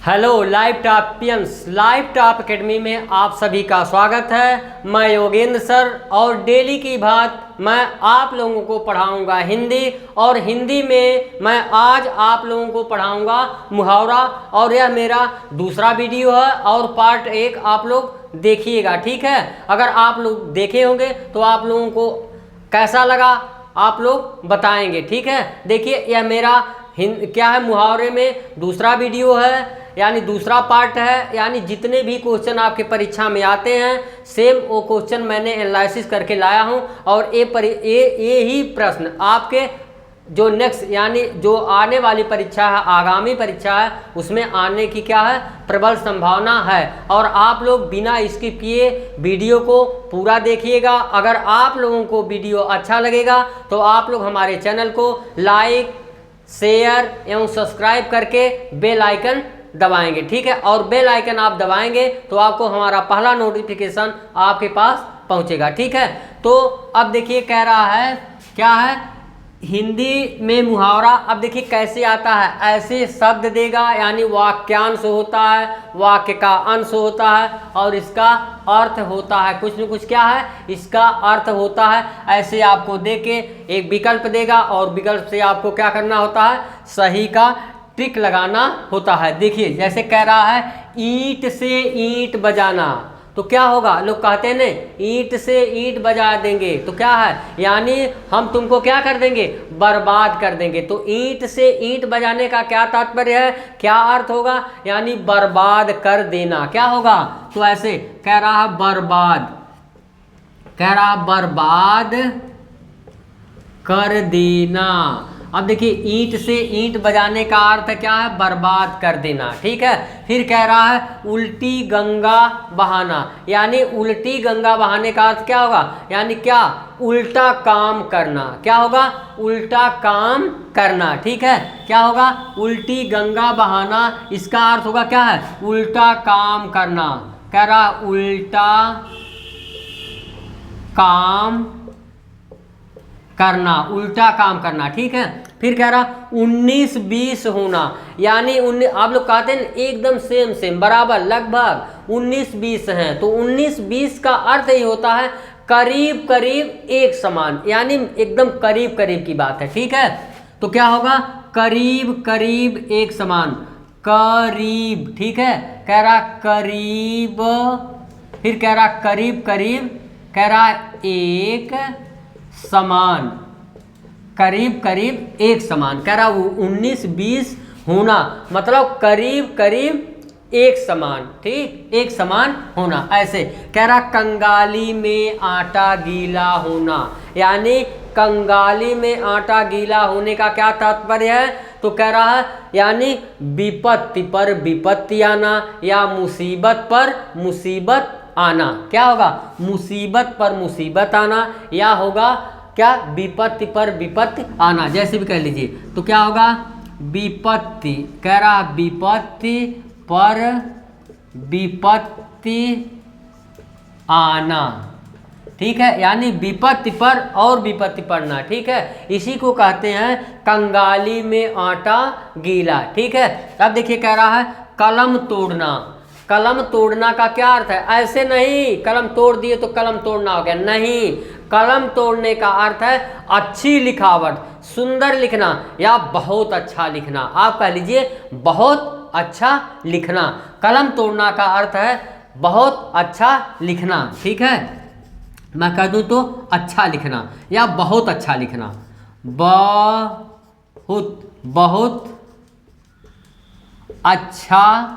Hello live toppians, live top academy में आप सभी का स्वागत है। मैं योगेंद्र सर और डेली की बात मैं आप लोगों को पढ़ाऊंगा हिंदी, और हिंदी में मैं आज आप लोगों को पढ़ाऊंगा मुहावरा। और यह मेरा दूसरा वीडियो है और पार्ट 1 आप लोग देखिएगा, ठीक है। अगर आप लोग देखे होंगे तो आप लोगों को कैसा लगा आप लोग बताएंगे, ठीक है। देखिए यह मेरा क्या है, मुहावरे में दूसरा वीडियो है, यानी दूसरा पार्ट है। यानी जितने भी क्वेश्चन आपके परीक्षा में आते हैं सेम वो क्वेश्चन मैंने एनालिसिस करके लाया हूं। और ये ही प्रश्न आपके जो नेक्स्ट यानी जो आने वाली परीक्षा है, आगामी परीक्षा है, उसमें आने की क्या है, प्रबल संभावना है। और आप लोग बिना स्किप किए वीडियो को पूरा देखिएगा। अगर आप लोगों को वीडियो अच्छा लगेगा तो आप लोग हमारे चैनल को लाइक, शेयर एवं सब्सक्राइब करके बेल आइकन दबाएंगे, ठीक है। और बेल आइकन आप दबाएंगे तो आपको हमारा पहला नोटिफिकेशन आपके पास पहुंचेगा, ठीक है। तो अब देखिए कह रहा है क्या है, हिंदी में मुहावरा। अब देखिए कैसे आता है, ऐसे शब्द देगा, यानी वाक्यांश होता है, वाक्य का अंश होता है और इसका अर्थ होता है कुछ न कुछ, क्या है इसका अर्थ होता है। ऐसे आपको दे के एक विकल्प देगा और विकल्प से आपको क्या करना होता है, सही का टिक लगाना होता है। देखिए जैसे कह रहा है ईंट से ईंट बजाना, तो क्या होगा, लोग कहते हैं ना ईंट से ईंट बजा देंगे, तो क्या है, यानी हम तुमको क्या कर देंगे, बर्बाद कर देंगे। तो ईंट से ईंट बजाने का क्या तात्पर्य है, क्या अर्थ होगा, यानी बर्बाद कर देना, क्या होगा। तो ऐसे कह रहा है बर्बाद, कह रहा बर्बाद कर देना। अब देखिए ईंट से ईंट बजाने का अर्थ क्या है, बर्बाद कर देना, ठीक है। फिर कह रहा है उल्टी गंगा बहाना, यानी उल्टी गंगा बहाने का अर्थ क्या होगा, यानी क्या, उल्टा काम करना, क्या होगा, उल्टा काम करना, ठीक है। क्या होगा, उल्टी गंगा बहाना, इसका अर्थ होगा क्या है, उल्टा काम करना। कह रहा उल्टा काम करना, उल्टा काम करना, ठीक है। फिर कह रहा 19-20 होना, यानी आप लोग कहते हैं एकदम सेम बराबर, लगभग 19-20 हैं, तो 19-20 का अर्थ ही होता है करीब करीब एक समान, यानी एकदम करीब करीब की बात है, ठीक है। तो क्या होगा, करीब करीब एक समान, करीब, ठीक है। कह रहा करीब, फिर कह रहा करीब करीब, कह रहा एक समान, करीब करीब एक समान। कह रहा 19-20 होना मतलब करीब करीब एक समान, ठीक, एक समान होना। ऐसे कह रहा कंगाली में आटा गीला होना, यानी कंगाली में आटा गीला होने का क्या तात्पर्य है, तो कह रहा है यानी विपत्ति पर विपत्ति आना या मुसीबत पर मुसीबत आना। क्या होगा, मुसीबत पर मुसीबत आना, या होगा क्या, विपत्ति पर विपत्ति आना, जैसे भी कह लीजिए। तो क्या होगा, विपत्ति, कह रहा विपत्ति पर विपत्ति आना, ठीक है, यानी विपत्ति पर और विपत्ति पड़ना, ठीक है। इसी को कहते हैं कंगाली में आटा गीला, ठीक है। अब देखिए कह रहा है कलम तोड़ना, कलम तोड़ना का क्या अर्थ है, ऐसे नहीं कलम तोड़ दिए तो कलम तोड़ना हो गया, नहीं। कलम तोड़ने का अर्थ है अच्छी लिखावट, सुंदर लिखना या बहुत अच्छा लिखना। आप कह लीजिए बहुत अच्छा लिखना, कलम तोड़ना का अर्थ है बहुत अच्छा लिखना, ठीक है। मैं कह दूं तो अच्छा लिखना या बहुत अच्छा लिखना, बहुत बहुत अच्छा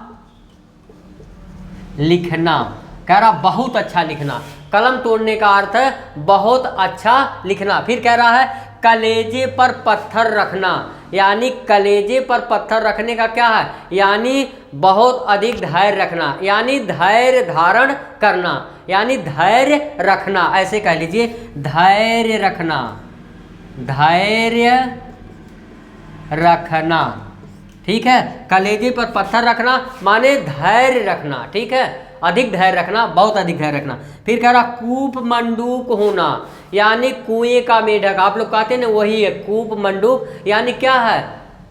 लिखना। कह रहा बहुत अच्छा लिखना, कलम तोड़ने का अर्थ है बहुत अच्छा लिखना। फिर कह रहा है कलेजे पर पत्थर रखना, यानी कलेजे पर पत्थर रखने का क्या है, यानी बहुत अधिक धैर्य रखना, यानी धैर्य धारण करना, यानी धैर्य रखना। ऐसे कह लीजिए धैर्य रखना, धैर्य रखना, ठीक है। कलेजे पर पत्थर रखना माने धैर्य रखना, ठीक है, अधिक धैर्य रखना, बहुत अधिक धैर्य रखना। फिर कह रहा कूप मंडूक होना, यानी कुएं का मेढक, आप लोग कहते हैं ना वही है कूप मंडूक, यानी क्या है,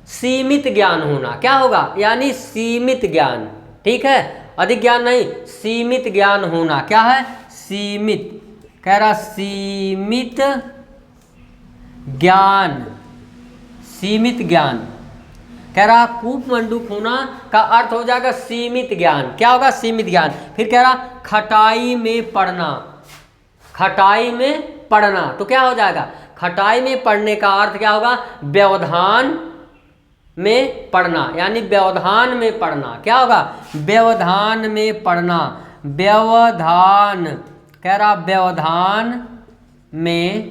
सीमित ज्ञान होना। क्या होगा? यानी सीमित ज्ञान। ठीक है, अधिक ज्ञान नहीं, सीमित ज्ञान होना। क्या है? सीमित। कह रहा सीमित ज्ञान, सीमित ज्ञान। कह रहा कूप मंडूक होना का अर्थ हो जाएगा सीमित ज्ञान। क्या होगा? सीमित ज्ञान। फिर कह रहा खटाई में पढ़ना, खटाई में पढ़ना। तो क्या हो जाएगा? खटाई में पढ़ने का अर्थ क्या होगा? व्यवधान में पढ़ना, यानी व्यवधान में पढ़ना। क्या होगा? व्यवधान में पढ़ना। व्यवधान, कह रहा व्यवधान में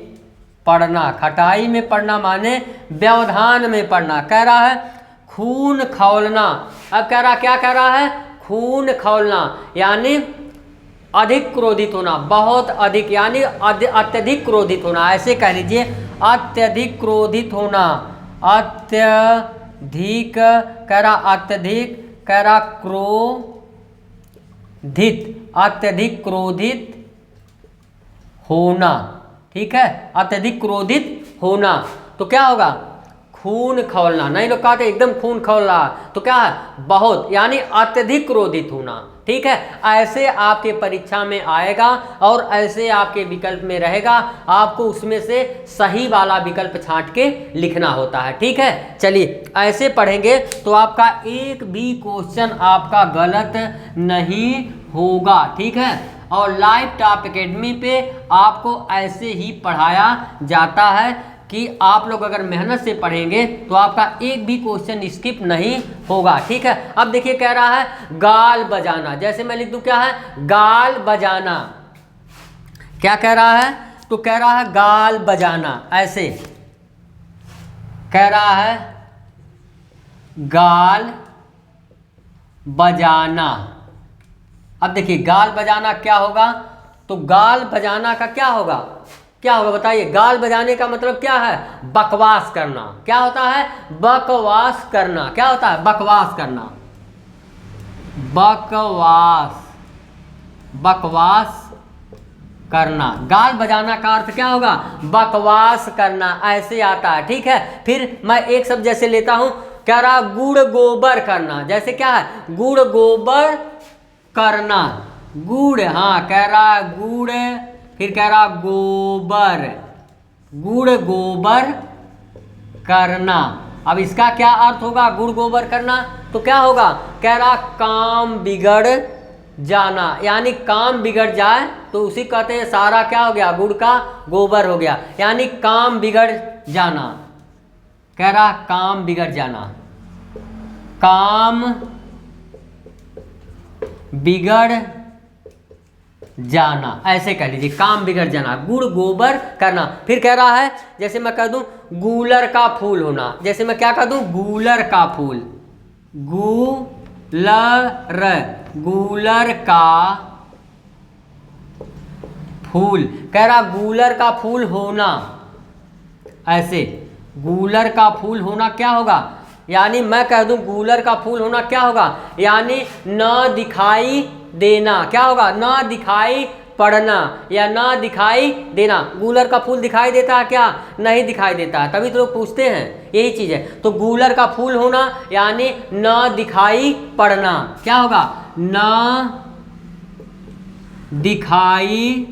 पढ़ना। खटाई में पढ़ना माने व्यवधान में पढ़ना। कह रहा है खून खौलना। अब कह रहा, क्या कह रहा है? खून खौलना, यानी अधिक क्रोधित होना, बहुत अधिक, यानी अत्यधिक क्रोधित होना। ऐसे कह लीजिए, अत्यधिक क्रोधित होना। अत्यधिक, कह रहा अत्यधिक, कह रहा क्रोधित, अत्यधिक क्रोधित होना। ठीक है, अत्यधिक क्रोधित होना। तो क्या होगा? खून खौलना। नहीं लोग कहते एकदम खून खौल रहा, तो क्या है? बहुत, यानी अत्यधिक क्रोधित होना। ठीक है, ऐसे आपके परीक्षा में आएगा और ऐसे आपके विकल्प में रहेगा। आपको उसमें से सही वाला विकल्प छांट के लिखना होता है। ठीक है, चलिए ऐसे पढ़ेंगे तो आपका एक भी क्वेश्चन आपका गलत नहीं होगा। ठीक है, और लाइव टॉप एकेडमी पे आपको ऐसे ही पढ़ाया जाता है कि आप लोग अगर मेहनत से पढ़ेंगे तो आपका एक भी क्वेश्चन स्किप नहीं होगा। ठीक है, अब देखिए कह रहा है गाल बजाना। जैसे मैं लिख दूं, क्या है? गाल बजाना। क्या कह रहा है? तो कह रहा है गाल बजाना। ऐसे कह रहा है गाल बजाना। अब देखिए गाल बजाना क्या होगा? तो गाल बजाना का क्या होगा? क्या होगा बताइए? गाल बजाने का मतलब क्या है? बकवास करना। क्या होता है? बकवास करना। क्या होता है? बकवास करना। बकवास, बकवास करना। गाल बजाना का अर्थ क्या होगा? बकवास करना। ऐसे आता है। ठीक है, फिर मैं एक शब्द जैसे लेता हूं, कह रहा गुड़ गोबर करना। जैसे क्या है? गुड़ गोबर करना। गुड़, हाँ, कह रहा गुड़, फिर कह रहा गोबर, गुड़ गोबर करना। अब इसका क्या अर्थ होगा? गुड़ गोबर करना तो क्या होगा? कह रहा काम बिगड़ जाना, यानी काम बिगड़ जाए तो उसी कहते हैं सारा क्या हो गया? गुड़ का गोबर हो गया, यानी काम बिगड़ जाना। कह रहा काम बिगड़ जाना, काम बिगड़ जाना। ऐसे कह लीजिए, काम बिगड़ जाना, गुड़ गोबर करना। फिर कह रहा है, जैसे मैं कह दूं गूलर का फूल होना। जैसे मैं क्या कह दूं? गूलर का फूल, गूलर, गूलर का फूल। कह रहा गूलर का फूल होना। ऐसे गूलर का फूल होना क्या होगा? यानी मैं कह दूं गूलर का फूल होना क्या होगा? यानी न दिखाई देना। क्या होगा? न दिखाई पड़ना या न दिखाई देना। गूलर का फूल दिखाई देता है क्या? नहीं दिखाई देता है, तभी तो लोग पूछते हैं, यही चीज़ है। तो गूलर का फूल होना यानी न दिखाई पड़ना। क्या होगा? न दिखाई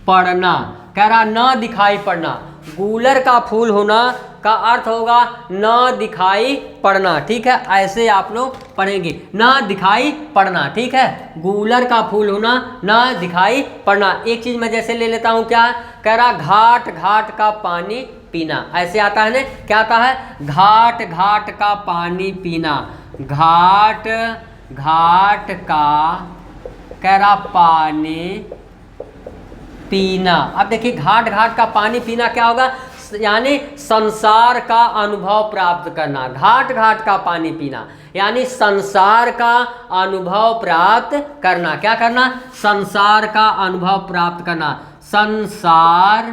पड़ना। कह रहा न दिखाई पड़ना। गूलर का फूल होना का अर्थ होगा न दिखाई पड़ना। ठीक है, ऐसे आप लोग पढ़ेंगे, न दिखाई पड़ना। ठीक है, गूलर का फूल होना, न दिखाई पड़ना। एक चीज मैं जैसे ले लेता हूं, क्या कह रहा? घाट घाट का पानी पीना। ऐसे आता है ना? क्या आता है? घाट घाट का पानी पीना। घाट घाट का, कह रहा पानी पीना। अब देखिए घाट घाट का पानी पीना क्या होगा? यानी संसार का अनुभव प्राप्त करना। घाट घाट का पानी पीना यानी संसार का अनुभव प्राप्त करना। क्या करना? संसार का अनुभव प्राप्त करना। संसार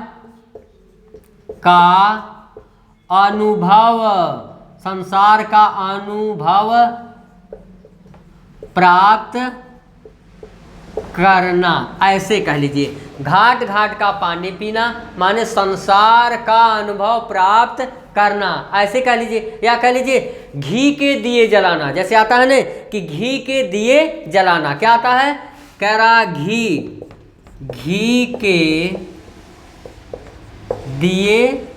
का अनुभव, संसार का अनुभव प्राप्त करना। ऐसे कह लीजिए, घाट घाट का पानी पीना माने संसार का अनुभव प्राप्त करना, ऐसे कह लीजिए। या कह लीजिए घी के दिए जलाना, जैसे आता है ना कि घी के दिए जलाना, क्या आता है, कह रहा घी के दिए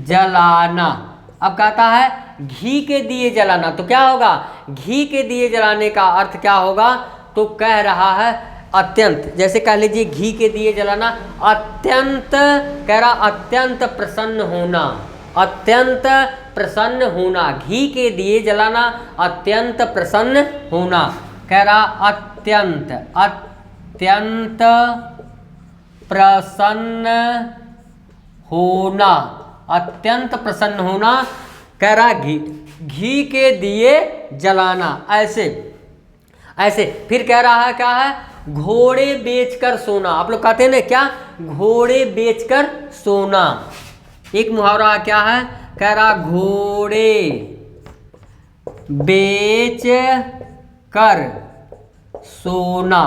जलाना। अब कहता है घी के दिए जलाना, तो क्या होगा, घी के दिए जलाने का अर्थ क्या होगा, तो कह रहा है अत्यंत। जैसे कह लीजिए घी के दिए जलाना, अत्यंत, कह रहा अत्यंत प्रसन्न होना, अत्यंत प्रसन्न होना, घी के दिए जलाना, अत्यंत प्रसन्न होना, कह रहा अत्यंत, अत्यंत प्रसन्न होना, अत्यंत प्रसन्न होना, कह रहा घी के दिए जलाना, ऐसे ऐसे। फिर कह रहा है क्या है, घोड़े बेचकर सोना। आप लोग कहते हैं ना क्या, घोड़े बेचकर सोना। एक मुहावरा क्या है, कह रहा घोड़े बेच कर सोना।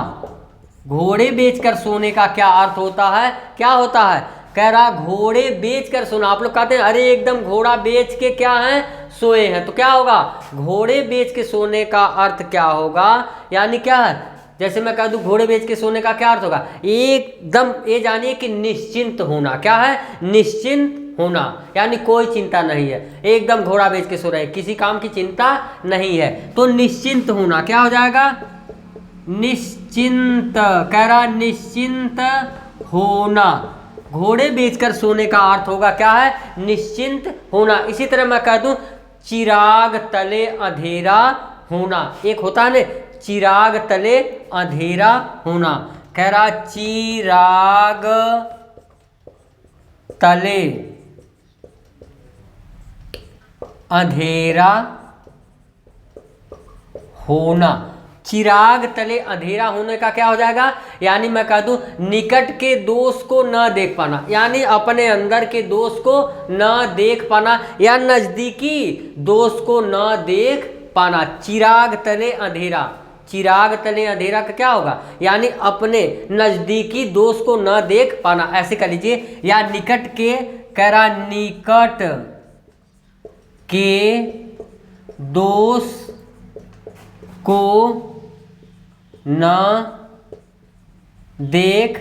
घोड़े बेचकर सोने का क्या अर्थ होता है, क्या होता है, कह रहा घोड़े बेचकर सोना। आप लोग कहते हैं अरे एकदम घोड़ा बेच के क्या है, सोए हैं, तो क्या होगा, घोड़े बेच के सोने का अर्थ क्या होगा, यानी क्या है, जैसे मैं कह दूं घोड़े बेच के सोने का क्या अर्थ होगा, एकदम ये जानिए कि निश्चिंत होना। क्या है, निश्चिंत होना, यानी कोई चिंता नहीं है, एकदम घोड़ा बेच के सो रहे हैं, किसी काम की चिंता नहीं है, तो निश्चिंत होना क्या हो जाएगा, निश्चिंत, कह रहा निश्चिंत होना। घोड़े बेचकर सोने का अर्थ होगा क्या है, निश्चिंत होना। इसी तरह मैं कह दूं चिराग तले अंधेरा होना। एक होता है ना चिराग तले अंधेरा होना, कह रहा चिराग तले अंधेरा होना। चिराग तले अंधेरा होने का क्या हो जाएगा, यानी मैं कह दूं निकट के दोष को न देख पाना, यानी अपने अंदर के दोष को न देख पाना, या नजदीकी दोष को न देख पाना। चिराग तले अंधेरा, चिराग तले अंधेरा का क्या होगा, यानी अपने नजदीकी दोष को न देख पाना, ऐसे कर लीजिए। या निकट के, कह रहा निकट के दोष को न देख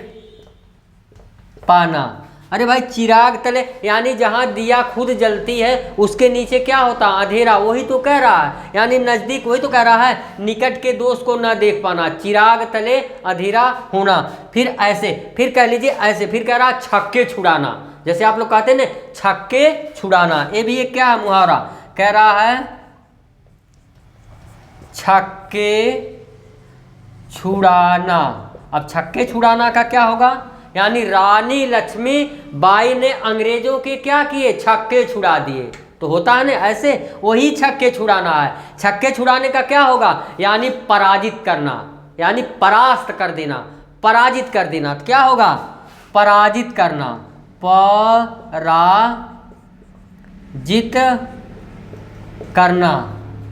पाना। अरे भाई चिराग तले यानी जहां दिया खुद जलती है उसके नीचे क्या होता है, अंधेरा, वही तो कह रहा है, यानी नजदीक, वही तो कह रहा है निकट के दोष को न देख पाना, चिराग तले अंधेरा होना। फिर ऐसे, फिर कह लीजिए ऐसे, फिर कह रहा छक्के छुड़ाना। जैसे आप लोग कहते हैं ना छक्के छुड़ाना, ये भी एक क्या है मुहावरा, कह रहा है छक्के छुड़ाना। अब छक्के छुड़ाना का क्या होगा, यानी रानी लक्ष्मी बाई ने अंग्रेजों के क्या किए, छक्के छुड़ा दिए, तो होता है ना ऐसे, वही छक्के छुड़ाना है। छक्के छुड़ाने का क्या होगा, यानी पराजित करना, यानी परास्त कर देना, पराजित कर देना, तो क्या होगा, पराजित करना, पराजित करना,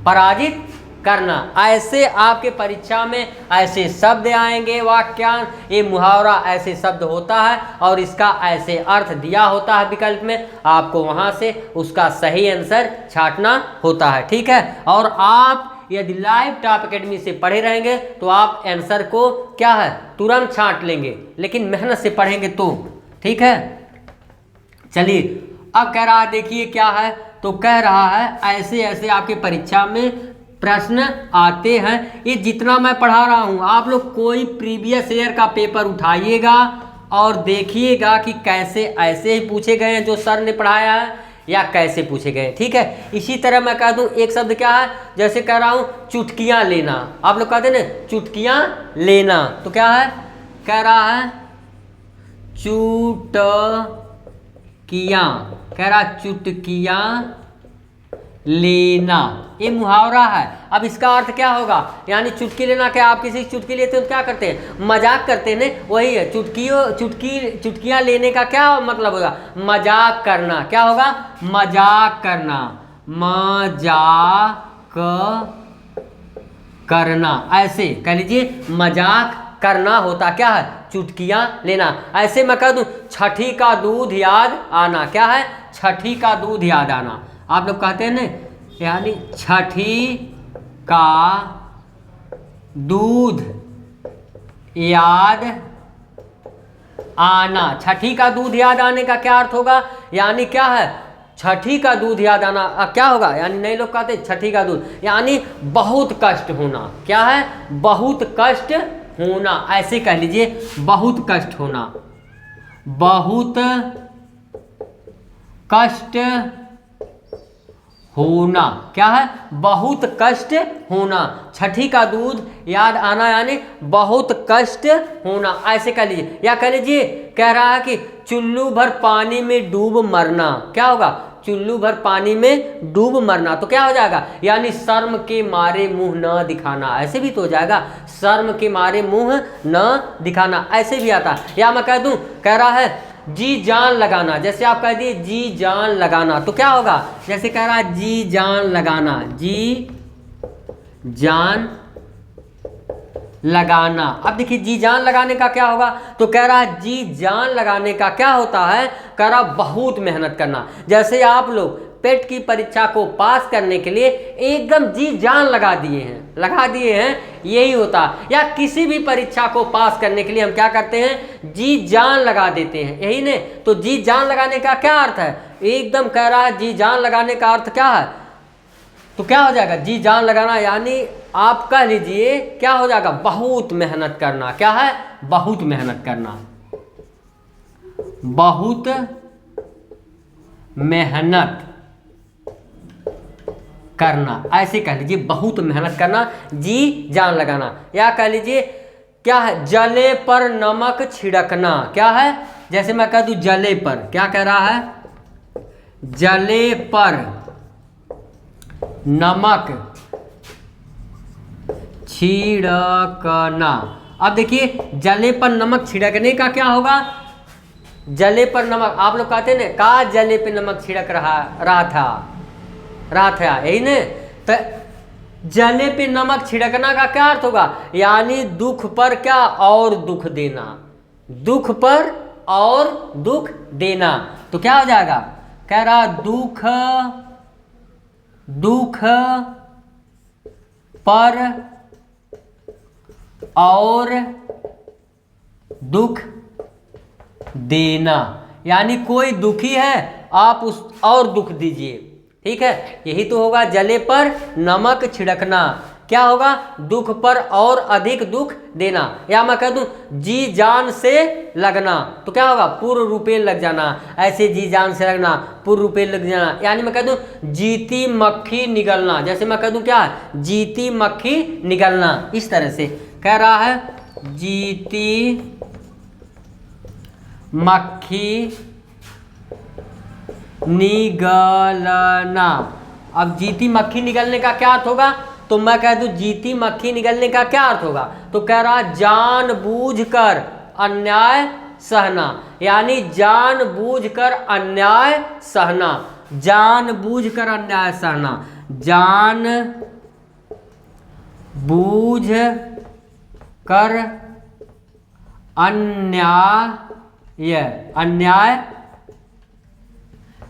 पराजित करना। ऐसे आपके परीक्षा में ऐसे शब्द आएंगे, वाक्यांश, ये मुहावरा ऐसे शब्द होता है और इसका ऐसे अर्थ दिया होता है विकल्प में, आपको वहां से उसका सही आंसर छांटना होता है, ठीक है। और आप यदि लाइव टॉप एकेडमी से पढ़े रहेंगे तो आप आंसर को क्या है तुरंत छांट लेंगे, लेकिन मेहनत से पढ़ेंगे तो, ठीक है। चलिए अब कह रहा है, देखिए क्या है, तो कह रहा है ऐसे ऐसे आपके परीक्षा में प्रश्न आते हैं। ये जितना मैं पढ़ा रहा हूँ आप लोग कोई प्रीवियस ईयर का पेपर उठाइएगा और देखिएगा कि कैसे ऐसे ही पूछे गए हैं जो सर ने पढ़ाया है या कैसे पूछे गए, ठीक है। इसी तरह मैं कह दूं एक शब्द क्या है, जैसे कह रहा हूँ चुटकियाँ लेना। आप लोग कहते हैं ना चुटकियाँ लेना, तो क्या है, कह रहा है चुटकियाँ, कह रहा चुटकियाँ लेना, ये मुहावरा है। अब इसका अर्थ क्या होगा, यानी चुटकी लेना, क्या आप किसी की चुटकी लेते हैं तो क्या करते हैं, मजाक करते हैं ना, वही है चुटकियाँ लेने का क्या मतलब होगा, मजाक करना, क्या होगा, मजाक करना, मजाक करना, ऐसे कह लीजिए मजाक करना होता क्या है, चुटकियाँ लेना। ऐसे मैं कह दूं छठी का दूध याद आना। क्या है? छठी का दूध याद आना। आप लोग कहते हैं ना, यानी छठी का दूध याद आना। छठी का दूध याद आने का क्या अर्थ होगा? यानी क्या है? छठी का दूध याद आना क्या होगा? यानी नए लोग कहते हैं छठी का दूध, यानी बहुत कष्ट होना। क्या है? बहुत कष्ट होना, ऐसे कह लीजिए, बहुत कष्ट होना, बहुत कष्ट होना। क्या है? बहुत कष्ट होना। छठी का दूध याद आना यानी बहुत कष्ट होना, ऐसे कह लीजिए। या कह लीजिए, कह रहा है कि चुल्लू भर पानी में डूब मरना। क्या होगा? चुल्लू भर पानी में डूब मरना। तो क्या हो जाएगा? यानी शर्म के मारे मुंह न दिखाना, ऐसे भी तो हो जाएगा, शर्म के मारे मुंह न दिखाना, ऐसे भी आता। या मैं कह दूं, कह रहा है जी जान लगाना। जैसे आप कह दिए जी जान लगाना, तो क्या होगा? जैसे कह रहा है जी जान लगाना, जी जान लगाना। अब देखिए जी जान लगाने का क्या होगा? तो कह रहा है जी जान लगाने का क्या होता है? कह रहा बहुत मेहनत करना। जैसे आप लोग पेट की परीक्षा को पास करने के लिए एकदम जी जान लगा दिए हैं, यही होता। या किसी भी परीक्षा को पास करने के लिए हम क्या करते हैं? जी जान लगा देते हैं, यही ने। तो जी जान लगाने का क्या अर्थ है? एकदम कह रहा है जी जान लगाने का अर्थ क्या है? तो क्या हो जाएगा? जी जान लगाना यानी आप कह लीजिए क्या हो जाएगा? बहुत मेहनत करना। क्या है? बहुत मेहनत करना, बहुत मेहनत करना, ऐसे कह लीजिए, बहुत मेहनत करना, जी जान लगाना। या कह लीजिए क्या है? जले पर नमक छिड़कना। क्या है? जैसे मैं कह दूं जले पर, क्या कह रहा है? जले पर नमक छिड़कना। अब देखिए जले पर नमक छिड़कने का क्या होगा? जले पर नमक, आप लोग कहते हैं ना, का जले पे नमक छिड़क रहा था, यही ने। तो जले पे नमक छिड़कना का क्या अर्थ होगा? यानी दुख पर क्या? और दुख देना, दुख पर और दुख देना। तो क्या हो जाएगा? कह रहा दुख पर और दुख देना, यानी कोई दुखी है आप उस और दुख दीजिए। ठीक है, यही तो होगा जले पर नमक छिड़कना। क्या होगा? दुख पर और अधिक दुख देना। या मैं कह दूं जी जान से लगना, तो क्या होगा? पूर्ण रूपेण लग जाना। ऐसे जी जान से लगना, पूर्ण रूपेण लग जाना। यानी मैं कह दूं जीती मक्खी निगलना। जैसे मैं कह दूं क्या है? जीती मक्खी निगलना, इस तरह से कह रहा है जीती मक्खी निगलना। अब जीती मक्खी निगलने का क्या अर्थ होगा? तो मैं कह दूं जीती मक्खी निगलने का क्या अर्थ होगा? तो कह रहा जानबूझकर अन्याय सहना, यानी जानबूझकर अन्याय सहना, जानबूझकर अन्याय सहना, जानबूझकर अन्याय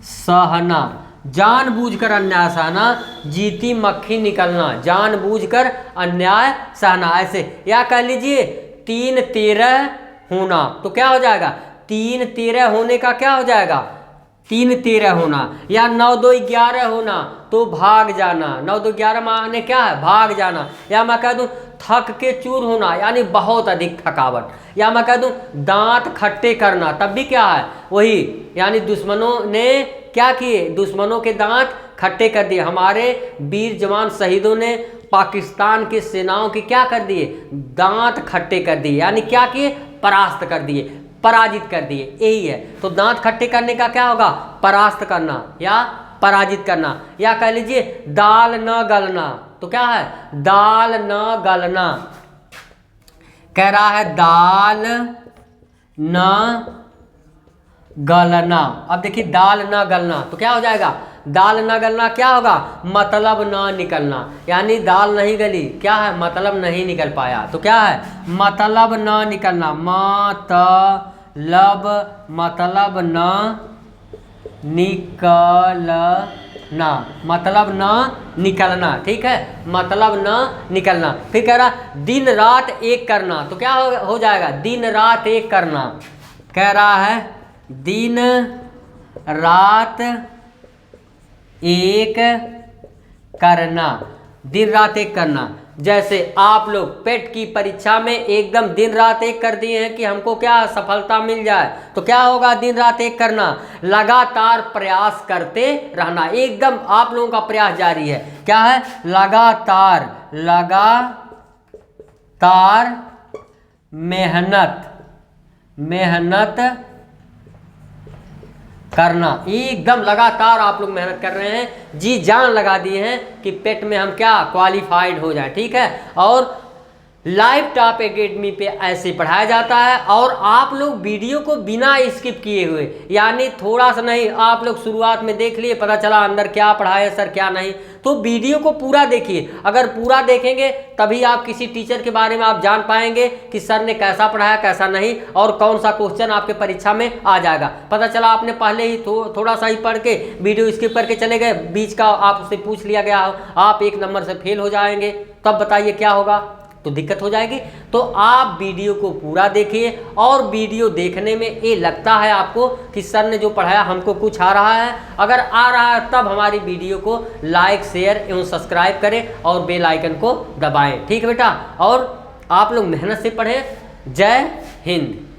सहना, जानबूझकर अन्याय सहना, जीती मक्खी निकलना, जानबूझकर अन्याय सहना, ऐसे। या कह लीजिए 3-13 होना, तो क्या हो जाएगा? 3-13 होने का क्या हो जाएगा? 3-13 होना। या 9-2-11 होना, तो भाग जाना। 9-2-11 माने क्या है? भाग जाना। या मैं कह दूं थक के चूर होना, यानी बहुत अधिक थकावट। या मैं कह दूं दांत खट्टे करना, तब भी क्या है? वही, यानी दुश्मनों ने क्या किए? दुश्मनों के दांत खट्टे कर दिए। हमारे वीर जवान शहीदों ने पाकिस्तान की सेनाओं की क्या कर दिए? दांत खट्टे कर दिए, यानी क्या किए? परास्त कर दिए, पराजित कर दिए, यही है। तो दांत खट्टे करने का क्या होगा? परास्त करना या पराजित करना। या कह लीजिए दाल न गलना, तो क्या है? दाल न गलना। कह रहा है दाल न गलना। अब देखिए दाल न गलना, तो क्या हो जाएगा? दाल न गलना क्या होगा? मतलब न निकलना, यानी दाल नहीं गली, क्या है? मतलब नहीं निकल पाया, तो क्या है? मतलब न निकलना, लब मतलब न निकलना, मतलब न निकलना, ठीक है, मतलब न निकलना। फिर कह रहा दिन रात एक करना, तो क्या हो जाएगा, दिन रात एक करना। कह रहा है दिन रात एक करना, दिन रात एक करना। जैसे आप लोग पेट की परीक्षा में एकदम दिन रात एक कर दिए हैं कि हमको क्या सफलता मिल जाए, तो क्या होगा, दिन रात एक करना, लगातार प्रयास करते रहना, एकदम आप लोगों का प्रयास जारी है। क्या है, लगातार, लगातार मेहनत करना, एकदम लगातार आप लोग मेहनत कर रहे हैं, जी जान लगा दिए हैं कि पेट में हम क्या क्वालिफाइड हो जाए, ठीक है। और लाइव टॉप एकेडमी पे ऐसे पढ़ाया जाता है, और आप लोग वीडियो को बिना स्किप किए हुए, यानी थोड़ा सा नहीं, आप लोग शुरुआत में देख लिए, पता चला अंदर क्या पढ़ाया सर क्या नहीं, तो वीडियो को पूरा देखिए। अगर पूरा देखेंगे तभी आप किसी टीचर के बारे में आप जान पाएंगे कि सर ने कैसा पढ़ाया कैसा नहीं, और कौन सा क्वेश्चन आपके परीक्षा में आ जाएगा। पता चला आपने पहले ही थोड़ा सा ही पढ़ के वीडियो स्किप करके चले गए, बीच का आप उससे पूछ लिया गया हो, आप 1 नंबर से फेल हो जाएंगे, तब बताइए क्या होगा, तो दिक्कत हो जाएगी। तो आप वीडियो को पूरा देखिए, और वीडियो देखने में ये लगता है आपको कि सर ने जो पढ़ाया हमको कुछ आ रहा है, अगर आ रहा है तब हमारी वीडियो को लाइक शेयर एवं सब्सक्राइब करें और बेल आइकन को दबाएं, ठीक है बेटा। और आप लोग मेहनत से पढ़ें। जय हिंद।